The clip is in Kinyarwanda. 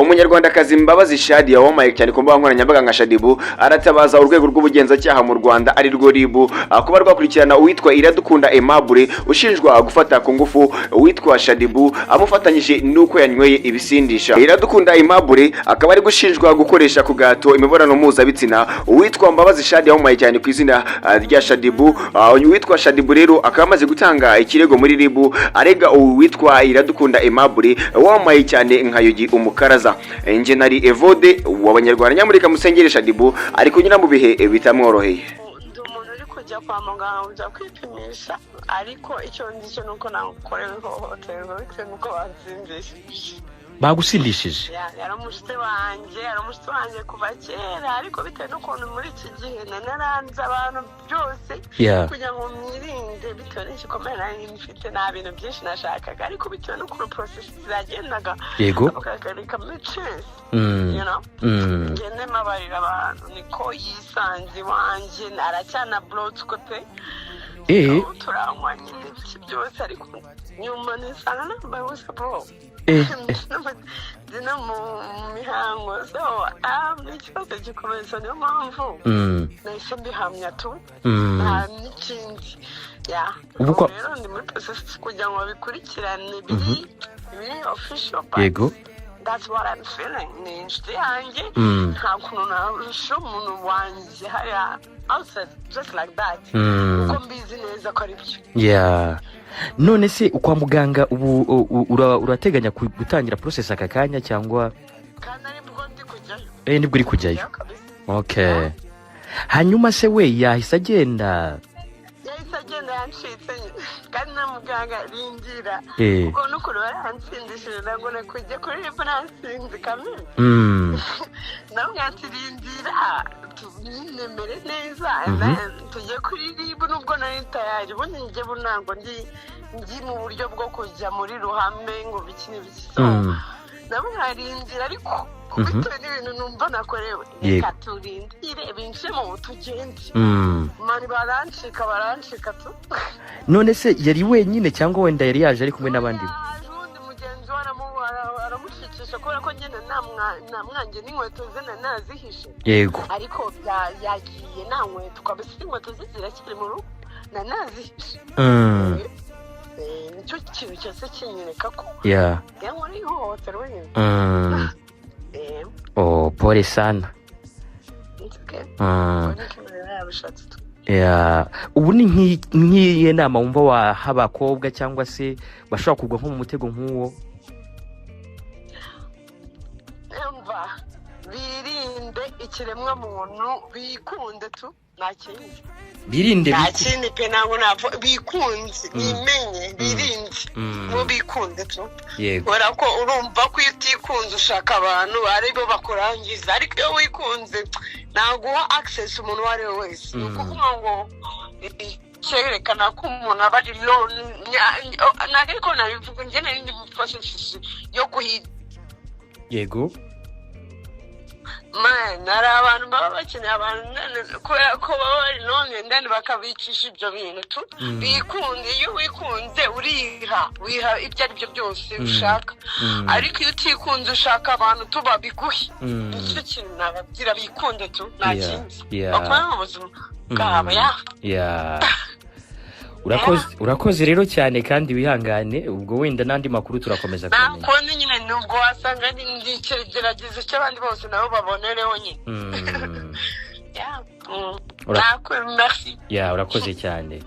umunyarwandakazi Mbabazi Shadia wamaye cyane ku mbuga nkoranyambaga nka Shadibu aratabaza urwego rw'ubugenzacyaha mu Rwanda ari rwo RIB kuba rwakurikirana uwitwa Iradukunda Aimable ushinjwa gufata ku ngufu uwitwa Shadibu amufatanyije nuko yanyweye ibisindisha. Iradukunda Aimable akaba ari gushinjwa gukoresha ku gato imibonano mpuzabitsina uwitwa Mbabazi Shadia wamaye cyane ku izina rya Shadibu. Uwitwa Shadibu rero akaba amaze gutanga ikirego muri RIB arega uwitwa Iradukunda Aimable wamaye cyane nka Yugi umukaraza. Enjenari Evode w'abanyarwanda nyamurika musengere Shadibu ari kunyura mu bihe bitamworoheye. Ndi umuntu uri kujya kwa muganga ujya kwipimisha ariko icyo ndicyo nuko nakorewe ihohoterwa bitewe nuko bansindishije. Bagusindishije? Yari umushyitsi wanjye kuva kera ariko bitewe n'ukuntu muri iki gihe naranze abantu byose kugira ngo mwirinde bitewe n'igikomere nari mfite nta bintu byinshi nashakaga ariko bitewe n'ukuntu process zagendaga bakagarika muri chance ngende mabarira abantu niko yisanze iwanjye aracyana blotswe pe turanywa nyine ibiki byose ariko nyuma nisanga nambaye ubusa bro dina mu mihango so n'ikibazo gikomeye so niyo mpamvu nahise mbihamya tu nta n'ikindi rero ndi muri process kugira ngo babikurikirane biri official but that's what I'm feeling. Ni inshuti yanjye nta kuntu narusha umuntu wanjye hariya outside just like that uko mbizi neza ko ari byo. None se kwa muganga ubu urateganya gutangira process aka kanya cyangwa kandi nibwo ndi kujyayo? Nibwo uri kujyayo. Okay. Hanyuma se we yahise agenda yancitse kandi na muganga rindira kuko n'ukuri baransindishije ntabwo nakujya kuri RIB nansinze kamere nabwo ntirindira tunemere neza tujye kuri RIB nubwo nari tayari ubundi njye ntabwo ndi mu buryo bwo kujya muri ruhame ngo biki n'ibiki nabwo ntarindira ariko bitewe n'ibintu numva nakorewe reka turindire binjire mu tugende mani barancika tu. None se yari wenyine cyangwa wenda yari yaje ari kumwe n'abandi? Ubundi mugenzi we aramushikisha kubera ko njye namwanjye n'inkweto ze nazihishe ariko yagiye nta nkweto kabisa inkweto ze zirakiri mu rugo nazihishe nicyo kintu cyose kinyereka ko yankora ihohoterwa nyine. Pole sana. Ubu ni nk'iyi nama wumva waha abakobwa cyangwa se bashobora kugwa nko mu mutego nk'uwo? Birinde ikiremwa muntu bikunde tu nta kindi. Birinde kindi pe ntabwo bikunze nimenye birinde mu bikunde tu. Kubera ko urumva ko utikunze ushaka abantu aribo bakurangiza ariko iyo wikunze naguha access umuntu wari wese ukuvuga ngo cyerekana ko umuntu aba ari ariko nabivuga njye nari ndi mu process yo guhita nari abantu baba bakeneye abantu kubera ko baba bari none ndani bakabicisha ibyo bintu tu bikunde. Iyo wikunze wiha ibyo ari byo byose ushaka ariko iyo utikunze ushaka abantu tu babiguhe nicyo kintu nababwira bikunde tu nta kindi bakora mu buzima bwabo. Urakoze rero cyane kandi wihangane ubwo wenda nandi makuru turakomeza kumenya. Nakoze nyine nubwo wasanga ndigerageza cyo abandi bose nabo babonereho nyine. Merci. Urakoze cyane.